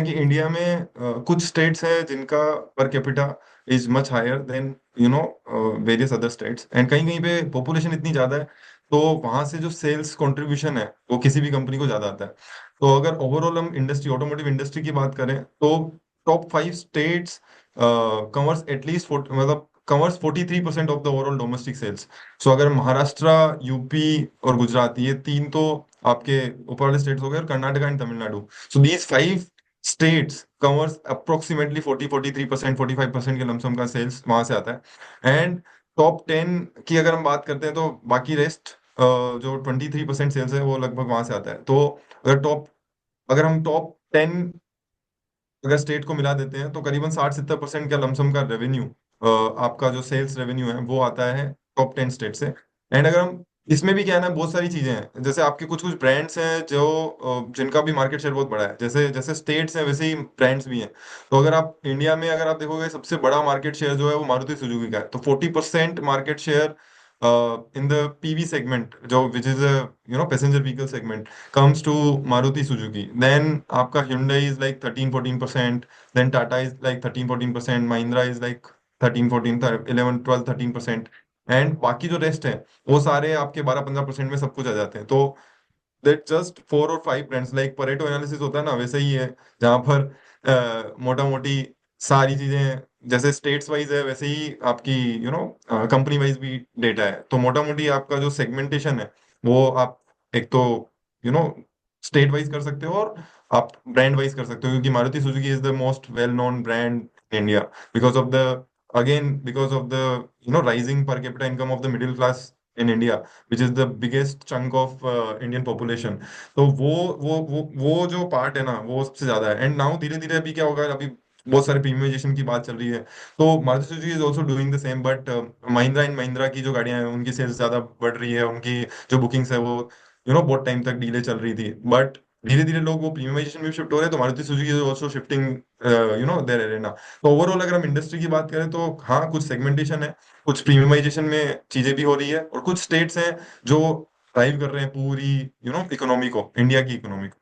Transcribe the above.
कि इंडिया में कुछ स्टेट्स हैं जिनका per capita is much higher than various other states, and कहीं कहीं पे पॉपुलेशन इतनी ज्यादा है, तो वहां से जो सेल्स कंट्रीब्यूशन है वो किसी भी कंपनी को ज्यादा आता है। तो अगर ओवरऑल हम इंडस्ट्री, ऑटोमोटिव इंडस्ट्री की बात करें, तो टॉप 5 स्टेट्स कवर्स एटलीस्ट मतलब covers 43% of the overall domestic sales. So अगर महाराष्ट्र, यूपी और गुजरात, ये तीन तो आपके ऊपर वाले स्टेट्स हो गए, और Karnataka and Tamil Nadu, so these 5 states covers approximately 43%, 45% के लमसम का सेल्स वहां से आता है। एंड टॉप 10 की अगर हम बात करते हैं, तो बाकी रेस्ट जो 23% सेल्स है वो लगभग वहां से आता है। तो अगर हम टॉप 10 अगर स्टेट को मिला देते हैं, तो करीबन 60-70% का लमसम का रेवेन्यू, आपका जो सेल्स रेवेन्यू है वो आता है टॉप 10 स्टेट से। एंड अगर हम इसमें भी क्या है ना, बहुत सारी चीजें हैं, जैसे आपके कुछ कुछ ब्रांड्स हैं जो जिनका भी मार्केट शेयर बहुत बड़ा है, जैसे जैसे स्टेट्स हैं वैसे ही ब्रांड्स भी हैं। तो अगर आप इंडिया में अगर आप देखोगे, सबसे बड़ा मार्केट शेयर जो है वो मारुति सुजुकी का है, तो 40% market share in the PV segment, जो which is passenger vehicle segment, comes to Maruti Suzuki. Then आपका Hyundai is like 13-14%. Then Tata is like 13-14%. Mahindra is like 13-14, 11-12-13%. And बाकी जो रेस्ट है वो सारे आपके 12-15% में सब कुछ आ जाते हैं। तो दैट जस्ट 4 और 5 ब्रांड्स, लाइक परेटो एनालिसिस होता है ना, वैसे ही है, जहाँ पर मोटा मोटी सारी चीजें जैसे स्टेट्स वाइज है, वैसे ही आपकी कंपनी वाइज भी डेटा है। तो मोटा मोटी आपका जो सेगमेंटेशन है वो आप एक तो यू नो स्टेट वाइज कर सकते हो, और आप ब्रांड वाइज कर सकते हो, क्योंकि Maruti Suzuki is the most well known brand in India, because of the again because of the rising per capita income of the middle class in India, which is the biggest chunk of Indian population. तो वो जो part है ना, वो सबसे ज्यादा है। And now धीरे धीरे अभी क्या होगा, अभी बहुत सारे प्रीमियमाइजेशन की बात चल रही है, तो Maruti Suzuki is also doing the same, but Mahindra and Mahindra की जो गाड़ियां हैं उनकी सेल्स ज्यादा बढ़ रही है, उनकी जो बुकिंग्स है वो बहुत टाइम तक डीले चल रही थी, बट धीरे धीरे लोग वो प्रीमियमाइजेशन में शिफ्ट हो रहे हैं, तो Maruti Suzuki is also shifting their arena. तो ओवरऑल अगर हम इंडस्ट्री की बात करें, तो हाँ, कुछ सेगमेंटेशन है, कुछ प्रीमियमाइजेशन में चीजें भी हो रही है, और कुछ स्टेट्स हैं जो ड्राइव कर रहे हैं पूरी इकोनॉमी को, इंडिया की इकोनॉमी को।